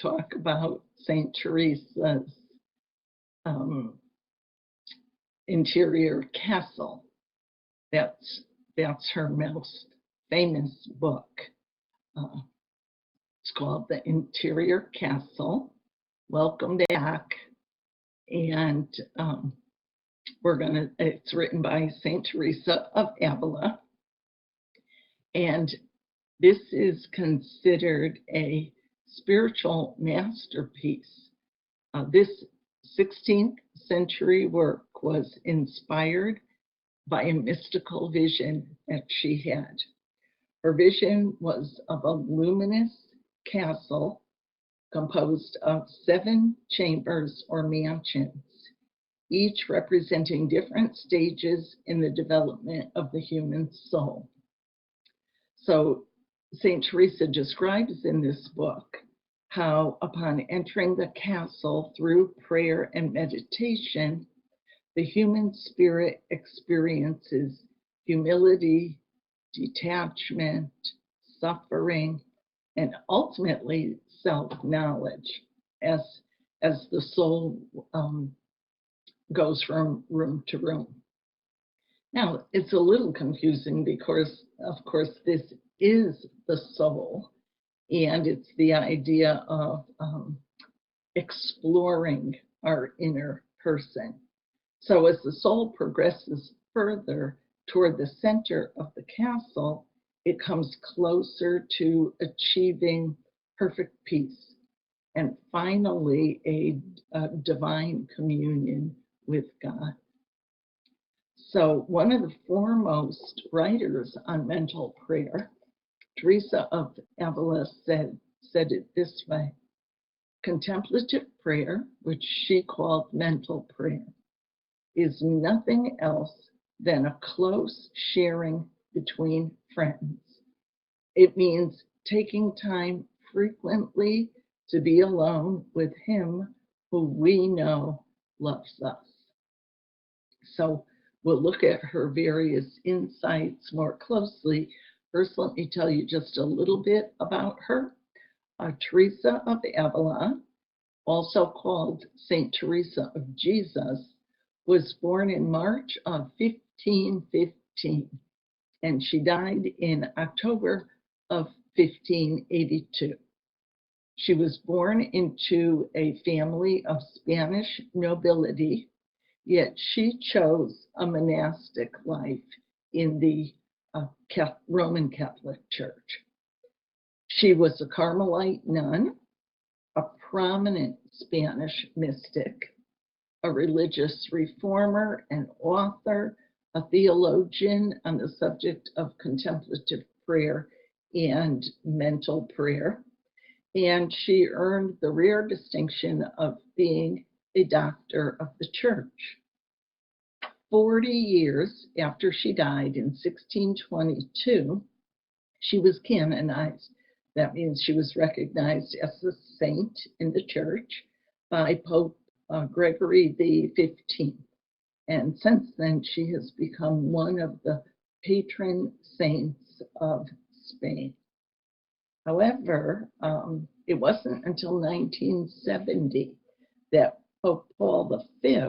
talk about St. Teresa's um, interior castle. That's her most famous book. Uh, it's called The Interior Castle. Welcome back. And it's written by St. Teresa of Avila. And this is considered a spiritual masterpiece. This 16th century work was inspired by a mystical vision that she had. Her vision was of a luminous castle composed of 7 chambers or mansions, each representing different stages in the development of the human soul. So St. Teresa describes in this book how upon entering the castle through prayer and meditation, the human spirit experiences humility, detachment, suffering, and ultimately self-knowledge as the soul goes from room to room. Now, it's a little confusing because, of course, this is the soul, and it's the idea of exploring our inner person. So as the soul progresses further toward the center of the castle, it comes closer to achieving perfect peace and finally a divine communion with God. So one of the foremost writers on mental prayer, Teresa of Avila, said it this way: contemplative prayer, which she called mental prayer, is nothing else than a close sharing between friends. It means taking time frequently to be alone with Him who we know loves us. So we'll look at her various insights more closely. First, let me tell you just a little bit about her. Teresa of Avila, also called St. Teresa of Jesus, was born in March of 1515, and she died in October of 1582. She was born into a family of Spanish nobility, yet she chose a monastic life in the Roman Catholic Church. She was a Carmelite nun, a prominent Spanish mystic, a religious reformer, an author, a theologian on the subject of contemplative prayer and mental prayer. And she earned the rare distinction of being a doctor of the church. 40 years after she died in 1622, she was canonized. That means she was recognized as a saint in the church by Pope Gregory XV. And since then, she has become one of the patron saints of Spain. However, it wasn't until 1970 that Pope Paul V,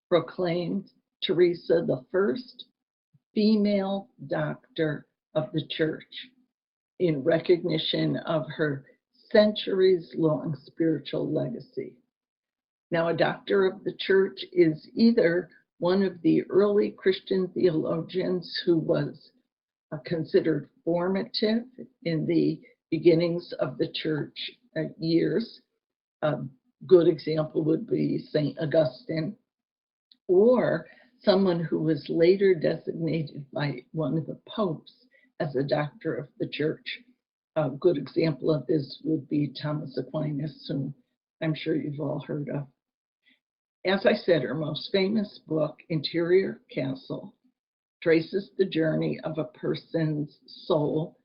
proclaimed Teresa the first female doctor of the church in recognition of her centuries-long spiritual legacy. Now, a doctor of the church is either one of the early Christian theologians who was considered formative in the beginnings of the church years. A good example would be St. Augustine, or someone who was later designated by one of the popes as a doctor of the church. A good example of this would be Thomas Aquinas, whom I'm sure you've all heard of. As I said, her most famous book, Interior Castle, traces the journey of a person's soul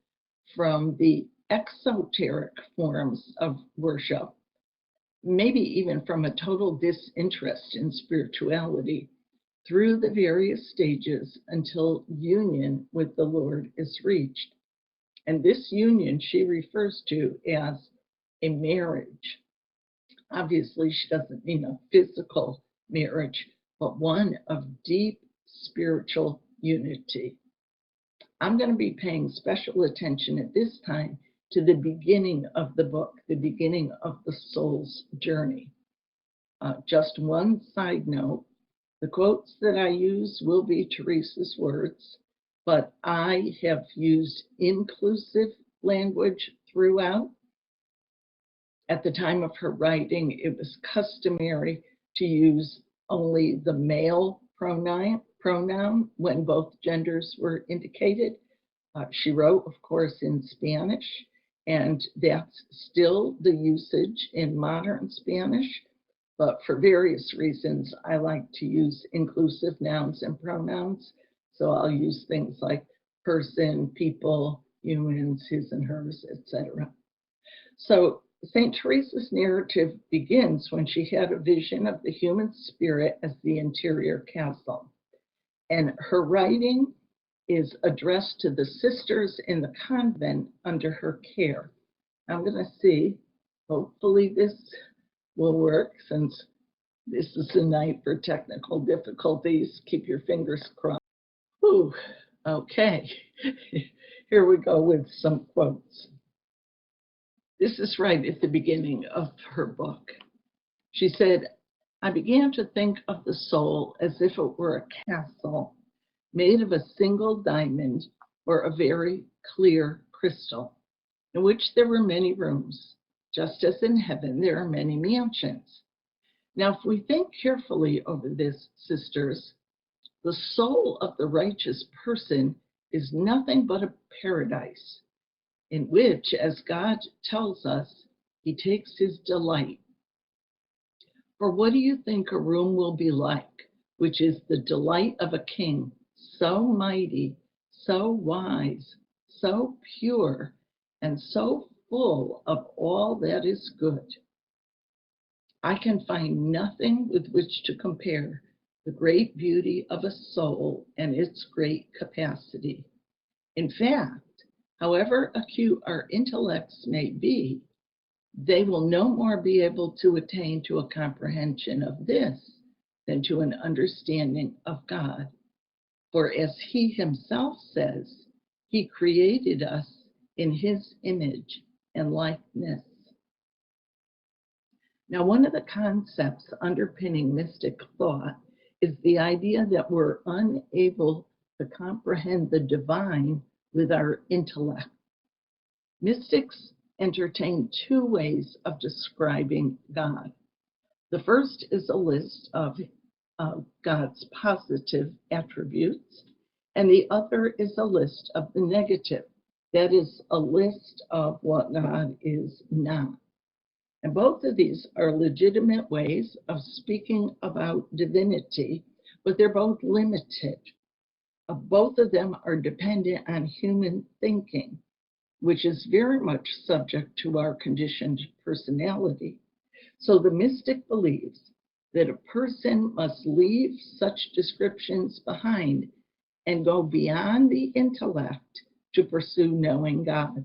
from the exoteric forms of worship, maybe even from a total disinterest in spirituality, through the various stages until union with the Lord is reached. And this union she refers to as a marriage. Obviously, she doesn't mean a physical marriage, but one of deep spiritual unity. I'm going to be paying special attention at this time to the beginning of the book, the beginning of the soul's journey. Just one side note, the quotes that I use will be Teresa's words, but I have used inclusive language throughout. At the time of her writing, it was customary to use only the male pronoun when both genders were indicated. She wrote, of course, in Spanish, and that's still the usage in modern Spanish. But for various reasons, I like to use inclusive nouns and pronouns. So I'll use things like person, people, humans, his and hers, etc. So St. Teresa's narrative begins when she had a vision of the human spirit as the interior castle. And her writing is addressed to the sisters in the convent under her care. I'm going to see, hopefully this will work, since this is a night for technical difficulties. Keep your fingers crossed. Whew. Okay, here we go with some quotes. This is right at the beginning of her book. She said, I began to think of the soul as if it were a castle made of a single diamond or a very clear crystal, in which there were many rooms. Just as in heaven, there are many mansions. Now, if we think carefully over this, sisters, the soul of the righteous person is nothing but a paradise, in which, as God tells us, he takes his delight. For what do you think a room will be like, which is the delight of a king, so mighty, so wise, so pure, and so full of all that is good? I can find nothing with which to compare the great beauty of a soul and its great capacity. In fact, however acute our intellects may be, they will no more be able to attain to a comprehension of this than to an understanding of God. For as he himself says, he created us in his image and likeness. Now, one of the concepts underpinning mystic thought is the idea that we're unable to comprehend the divine with our intellect. Mystics entertain two ways of describing God. The first is a list of God's positive attributes, and the other is a list of the negative. That is a list of what God is not. And both of these are legitimate ways of speaking about divinity, but they're both limited. Both of them are dependent on human thinking, which is very much subject to our conditioned personality. So the mystic believes that a person must leave such descriptions behind and go beyond the intellect to pursue knowing God.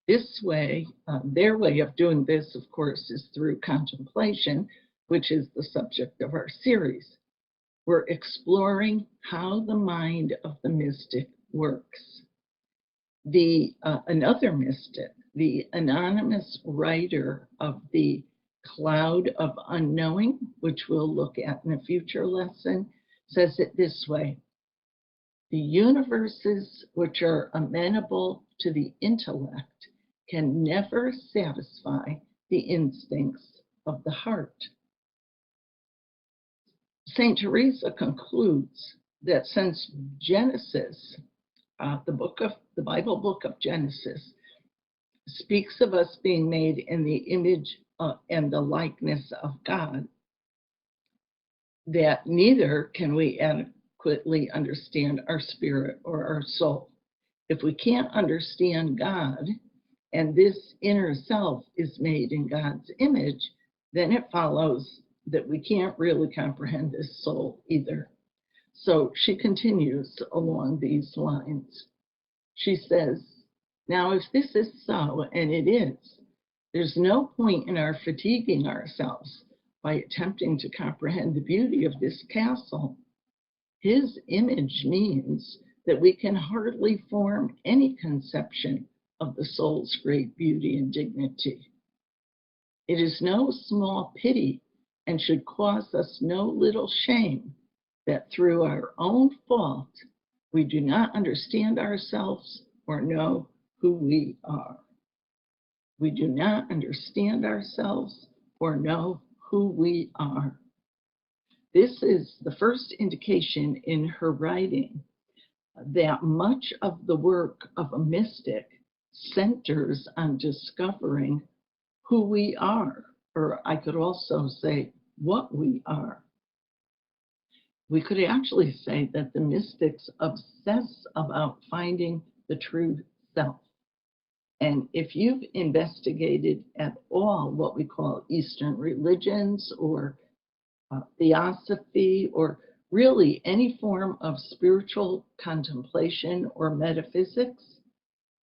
This way, their way of doing this, of course, is through contemplation, which is the subject of our series. We're exploring how the mind of the mystic works. Another mystic, the anonymous writer of the Cloud of Unknowing, which we'll look at in a future lesson, says it this way: the universes which are amenable to the intellect can never satisfy the instincts of the heart. St. Teresa concludes that since Genesis, the Bible book of Genesis, speaks of us being made in the image and the likeness of God, that neither can we adequately understand our spirit or our soul. If we can't understand God, and this inner self is made in God's image, then it follows that we can't really comprehend this soul either. So she continues along these lines. She says, now if this is so, and it is, There's no point in our fatiguing ourselves by attempting to comprehend the beauty of this castle. His image means that we can hardly form any conception of the soul's great beauty and dignity. It is no small pity and should cause us no little shame that through our own fault we do not understand ourselves or know who we are. We do not understand ourselves or know who we are. This is the first indication in her writing that much of the work of a mystic centers on discovering who we are, or I could also say what we are. We could actually say that the mystics obsess about finding the true self. And if you've investigated at all what we call Eastern religions or theosophy, or really any form of spiritual contemplation or metaphysics,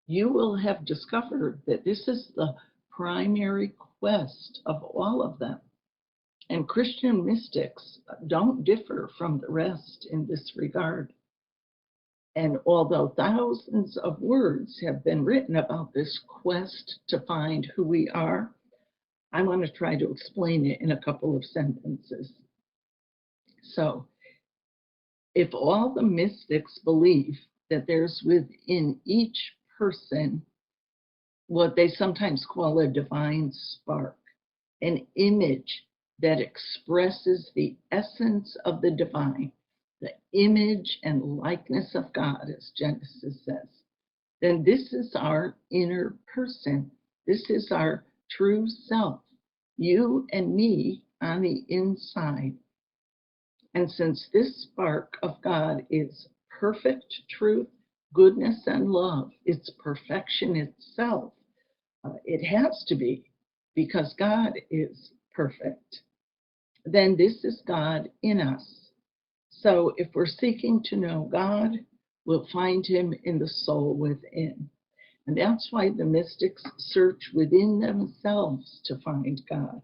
you will have discovered that this is the primary quest of all of them. And Christian mystics don't differ from the rest in this regard. And although thousands of words have been written about this quest to find who we are, I want to try to explain it in a couple of sentences. So, if all the mystics believe that there's within each person what they sometimes call a divine spark, an image that expresses the essence of the divine, the image and likeness of God, as Genesis says, then this is our inner person. This is our true self, you and me on the inside. And since this spark of God is perfect truth, goodness, and love, it's perfection itself, it has to be, because God is perfect. Then this is God in us. So if we're seeking to know God, we'll find him in the soul within. And that's why the mystics search within themselves to find God.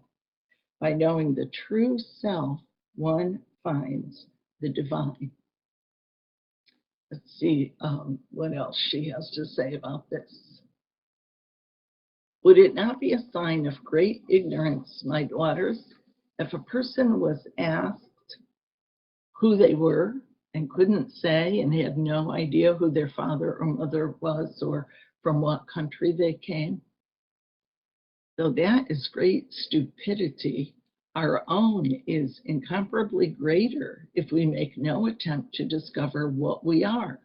By knowing the true self, one finds the divine. Let's see what else she has to say about this. Would it not be a sign of great ignorance, my daughters, if a person was asked who they were and couldn't say and had no idea who their father or mother was or from what country they came? Though that is great stupidity, our own is incomparably greater if we make no attempt to discover what we are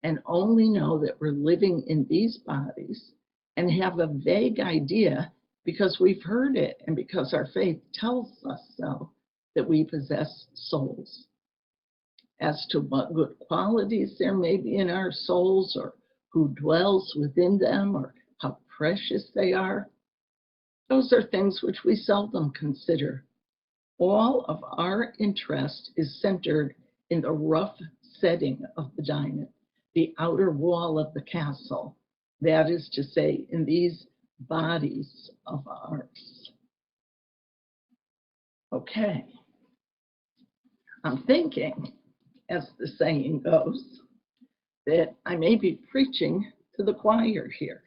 and only know that we're living in these bodies and have a vague idea because we've heard it and because our faith tells us so, that we possess souls. As to what good qualities there may be in our souls or who dwells within them or how precious they are, those are things which we seldom consider. All of our interest is centered in the rough setting of the diamond, the outer wall of the castle, that is to say, in these bodies of ours. Okay, I'm thinking, as the saying goes, that I may be preaching to the choir here.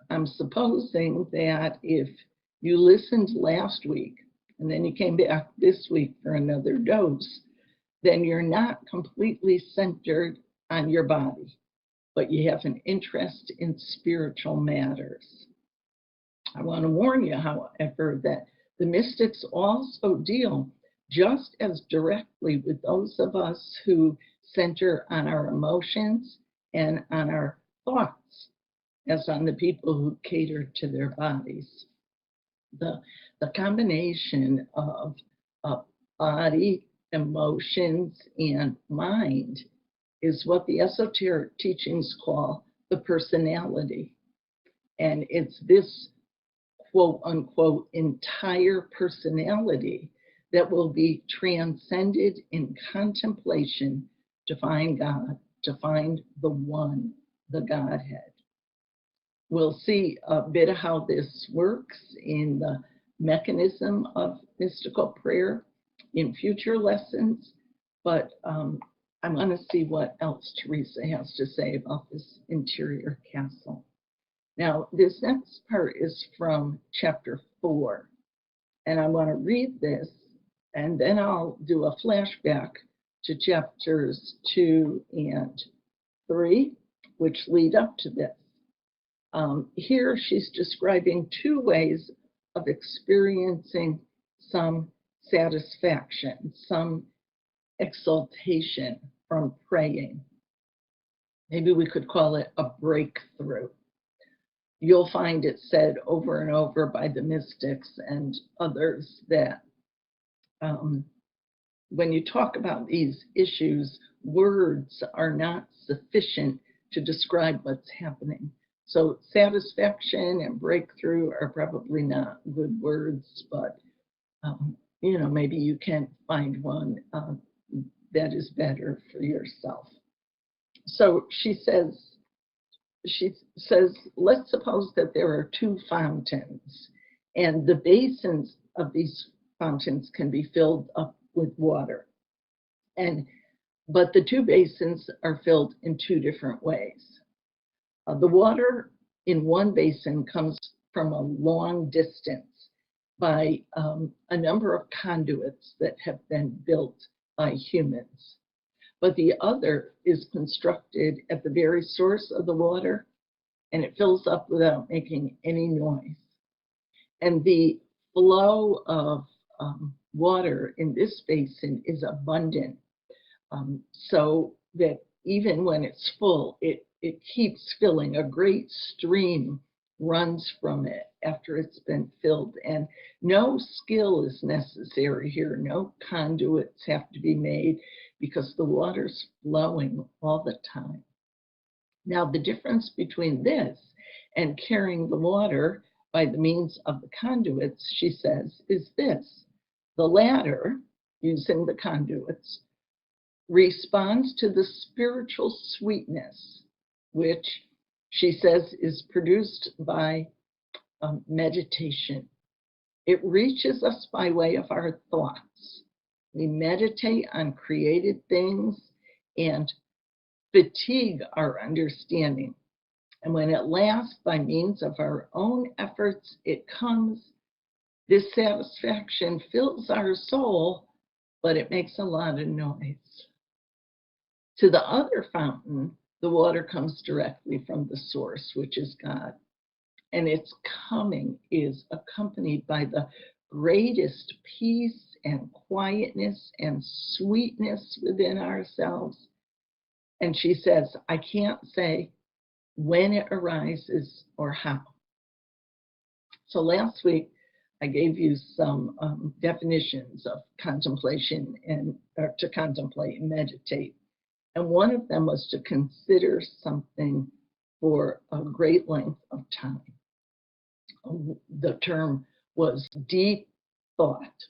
I'm supposing that if you listened last week and then you came back this week for another dose, then you're not completely centered on your body, but you have an interest in spiritual matters. I want to warn you, however, that the mystics also deal just as directly with those of us who center on our emotions and on our thoughts as on the people who cater to their bodies. The combination of body, emotions, and mind is what the esoteric teachings call the personality. And it's this quote unquote entire personality that will be transcended in contemplation to find God, to find the one, the Godhead. we'll see a bit of how this works in the mechanism of mystical prayer in future lessons, but I want to see what else Teresa has to say about this interior castle. Now, this next part is from chapter 4, and I want to read this, and then I'll do a flashback to chapters 2 and 3, which lead up to this. Here she's describing 2 ways of experiencing some satisfaction, some exaltation from praying. Maybe we could call it a breakthrough. You'll find it said over and over by the mystics and others that when you talk about these issues, words are not sufficient to describe what's happening. So satisfaction and breakthrough are probably not good words, but maybe you can find one that is better for yourself. So she says, let's suppose that there are 2 fountains, and the basins of these fountains can be filled up with water. But the 2 basins are filled in 2 different ways. The water in one basin comes from a long distance by a number of conduits that have been built by humans. But the other is constructed at the very source of the water, and it fills up without making any noise. And the flow of water in this basin is abundant, so that even when it's full, it keeps filling. A great stream runs from it after it's been filled, and no skill is necessary here. No conduits have to be made because the water's flowing all the time. Now, the difference between this and carrying the water by the means of the conduits, she says, is this. The latter, using the conduits, responds to the spiritual sweetness, which she says is produced by meditation. It reaches us by way of our thoughts. We meditate on created things and fatigue our understanding. And when at last, by means of our own efforts, it comes, this satisfaction fills our soul, but it makes a lot of noise. To the other fountain, the water comes directly from the source, which is God. And its coming is accompanied by the greatest peace and quietness and sweetness within ourselves. And she says, I can't say when it arises or how. So last week, I gave you some definitions of contemplation and to contemplate and meditate. And one of them was to consider something for a great length of time. The term was deep thought.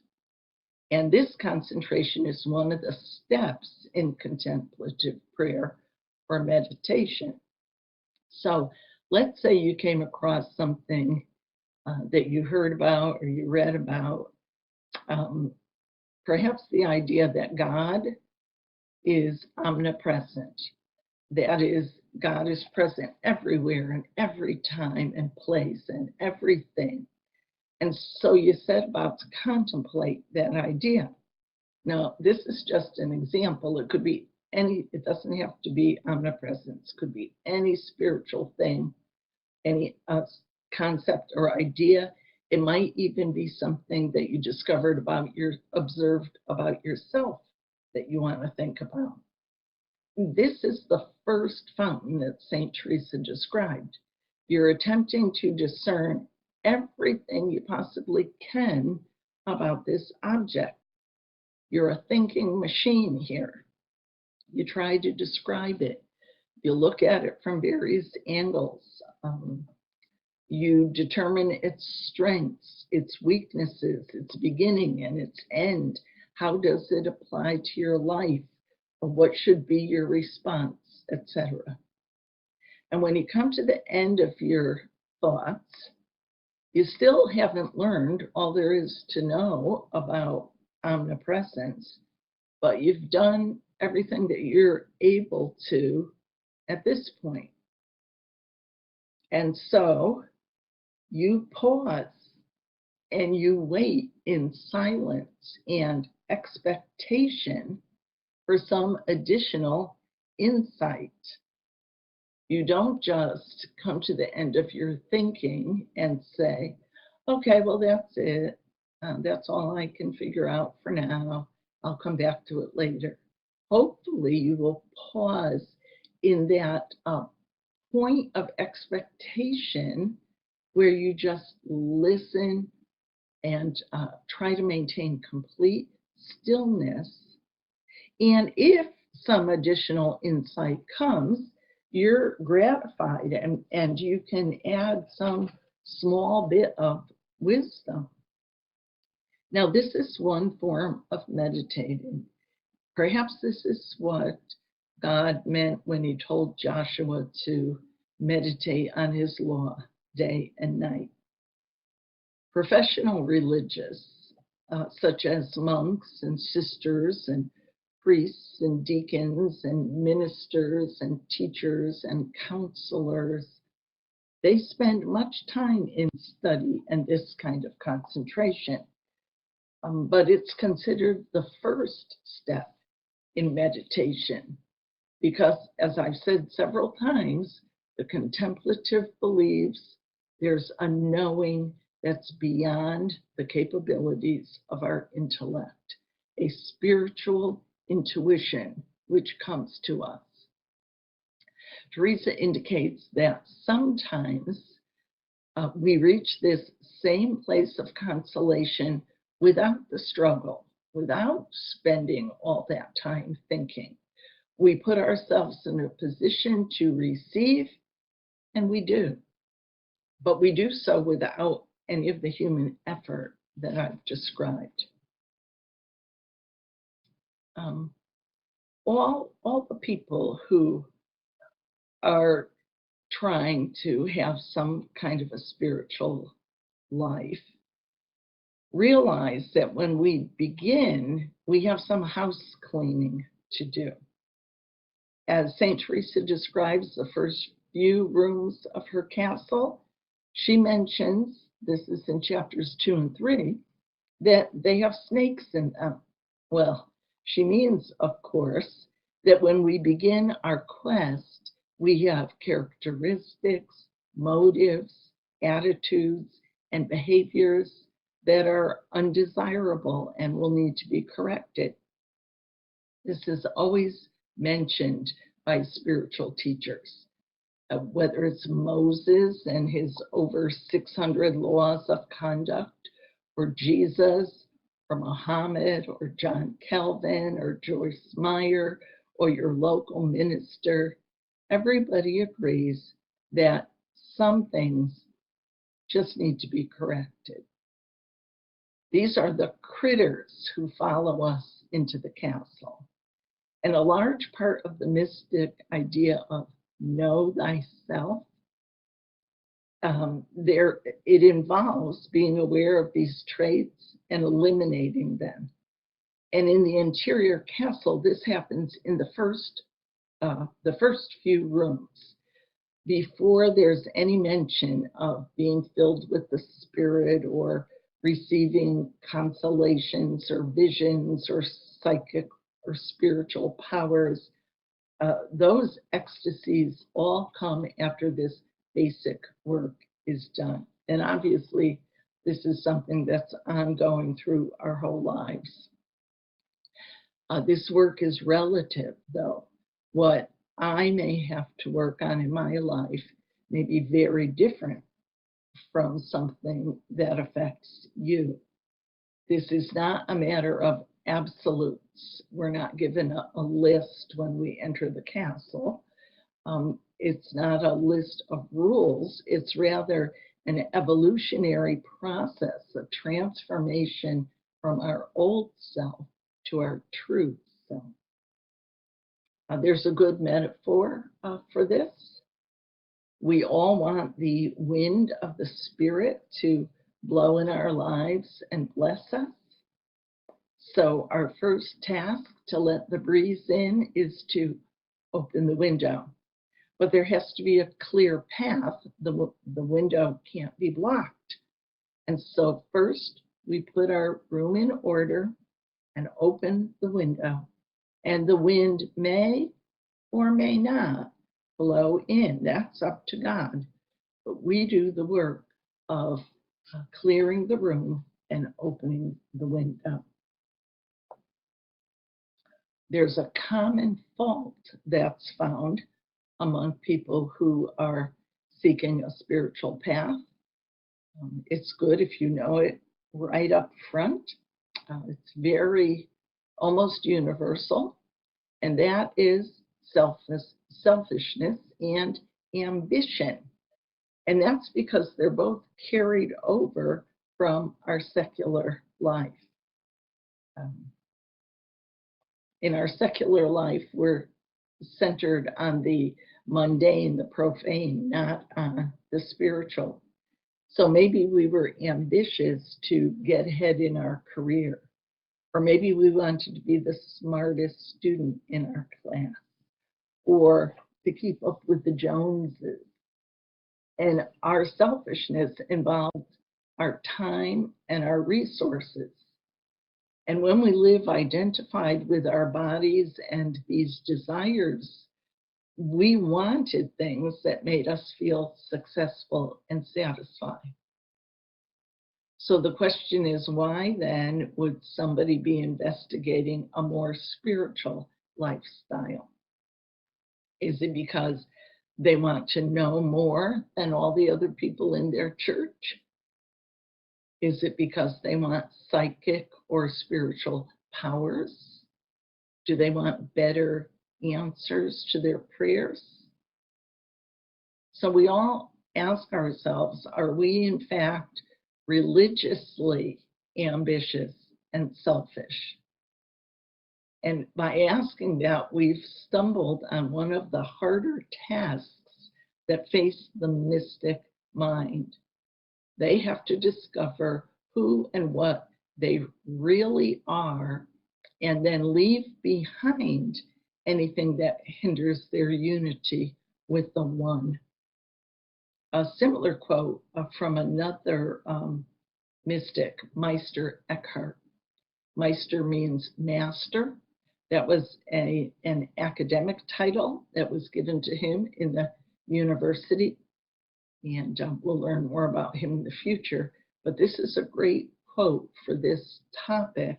And this concentration is one of the steps in contemplative prayer or meditation. So let's say you came across something that you heard about or you read about, perhaps the idea that God is omnipresent. That is, God is present everywhere and every time and place and everything. And so you set about to contemplate that idea. Now, this is just an example. It could be it doesn't have to be omnipresence. It could be any spiritual thing, any concept or idea. It might even be something that you discovered observed about yourself that you want to think about. This is the first fountain that St. Teresa described. You're attempting to discern everything you possibly can about this object. You're a thinking machine here. You try to describe it. You look at it from various angles. You determine its strengths, its weaknesses, its beginning and its end. How does it apply to your life? What should be your response, etc. And when you come to the end of your thoughts, you still haven't learned all there is to know about omnipresence, but you've done everything that you're able to at this point. And so you pause and you wait in silence and expectation for some additional insight. You don't just come to the end of your thinking and say, okay, well, that's it. That's all I can figure out for now. I'll come back to it later. Hopefully, you will pause in that point of expectation where you just listen and try to maintain complete stillness. And if some additional insight comes, you're gratified and you can add some small bit of wisdom. Now, this is one form of meditating. Perhaps this is what God meant when he told Joshua to meditate on his law day and night. Professional religious, such as monks and sisters and priests and deacons and ministers and teachers and counselors, they spend much time in study and this kind of concentration. But it's considered the first step in meditation because, as I've said several times, the contemplative believes there's a knowing that's beyond the capabilities of our intellect, a spiritual intuition which comes to us. Teresa indicates that sometimes we reach this same place of consolation without the struggle, without spending all that time thinking. We put ourselves in a position to receive, and we do. But we do so without any of the human effort that I've described. All the people who are trying to have some kind of a spiritual life realize that when we begin, we have some house cleaning to do. As St. Teresa describes the first few rooms of her castle, she mentions, this is in chapters 2 and 3, that they have snakes in them. Well, she means, of course, that when we begin our quest, we have characteristics, motives, attitudes, and behaviors that are undesirable and will need to be corrected. This is always mentioned by spiritual teachers, whether it's Moses and his over 600 laws of conduct, or Jesus, or Muhammad, or John Calvin, or Joyce Meyer, or your local minister. Everybody agrees that some things just need to be corrected. These are the critters who follow us into the castle. And a large part of the mystic idea of know thyself, it involves being aware of these traits and eliminating them. And in the interior castle, this happens in the first few rooms, before there's any mention of being filled with the Spirit or receiving consolations or visions or psychic or spiritual powers. Those ecstasies all come after this basic work is done. And obviously, this is something that's ongoing through our whole lives. This work is relative, though. What I may have to work on in my life may be very different from something that affects you. This is not a matter of absolutes. We're not given a list when we enter the castle. It's not a list of rules. It's rather an evolutionary process of transformation from our old self to our true self. There's a good metaphor for this. We all want the wind of the Spirit to blow in our lives and bless us. So our first task to let the breeze in is to open the window. But there has to be a clear path. The window can't be blocked. And so first we put our room in order and open the window. And the wind may or may not blow in. That's up to God. But we do the work of clearing the room and opening the window. There's a common fault that's found among people who are seeking a spiritual path. It's good if you know it right up front. It's very almost universal, and that is selfishness and ambition. And that's because they're both carried over from our secular life. In our secular life, we're centered on the mundane, the profane, not on the spiritual. So maybe we were ambitious to get ahead in our career, or maybe we wanted to be the smartest student in our class, or to keep up with the Joneses. And our selfishness involves our time and our resources. And when we live identified with our bodies and these desires, we wanted things that made us feel successful and satisfied. So the question is, why then would somebody be investigating a more spiritual lifestyle? Is it because they want to know more than all the other people in their church? Is it because they want psychic or spiritual powers? Do they want better answers to their prayers? So we all ask ourselves, are we in fact religiously ambitious and selfish? And by asking that, we've stumbled on one of the harder tasks that face the mystic mind. They have to discover who and what they really are, and then leave behind anything that hinders their unity with the one. A similar quote from another mystic, Meister Eckhart. Meister means master. That was an academic title that was given to him in the university. And we'll learn more about him in the future. But this is a great quote for this topic.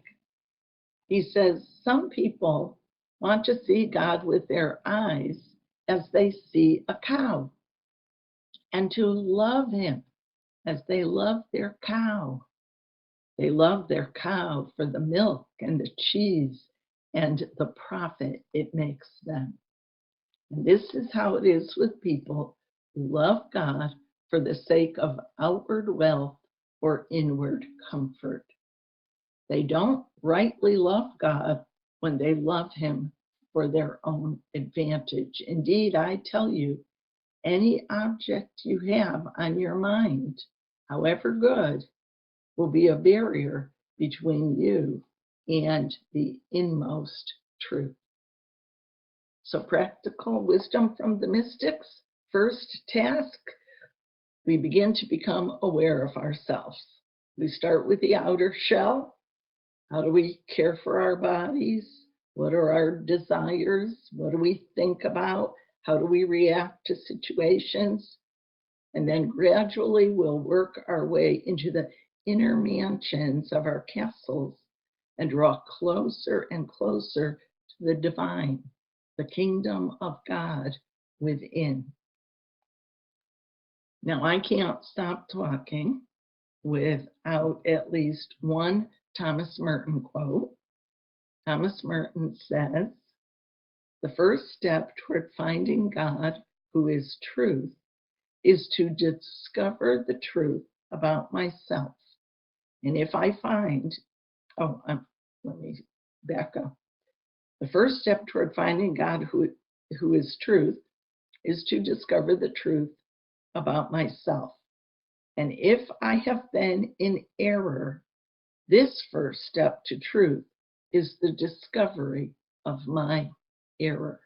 He says, some people want to see God with their eyes as they see a cow, and to love him as they love their cow. They love their cow for the milk and the cheese and the profit it makes them. And this is how it is with people who love God for the sake of outward wealth or inward comfort. They don't rightly love God when they love him for their own advantage. Indeed, I tell you, any object you have on your mind, however good, will be a barrier between you and the inmost truth. So practical wisdom from the mystics. First task, we begin to become aware of ourselves. We start with the outer shell. How do we care for our bodies? What are our desires? What do we think about? How do we react to situations? And then gradually we'll work our way into the inner mansions of our castles and draw closer and closer to the divine, the kingdom of God within. Now, I can't stop talking without at least one Thomas Merton quote. Thomas Merton says, the first step toward finding God, who is truth, is to discover the truth about myself. And if I find, let me back up. The first step toward finding God, who is truth, is to discover the truth about myself. And if I have been in error, this first step to truth is the discovery of my error.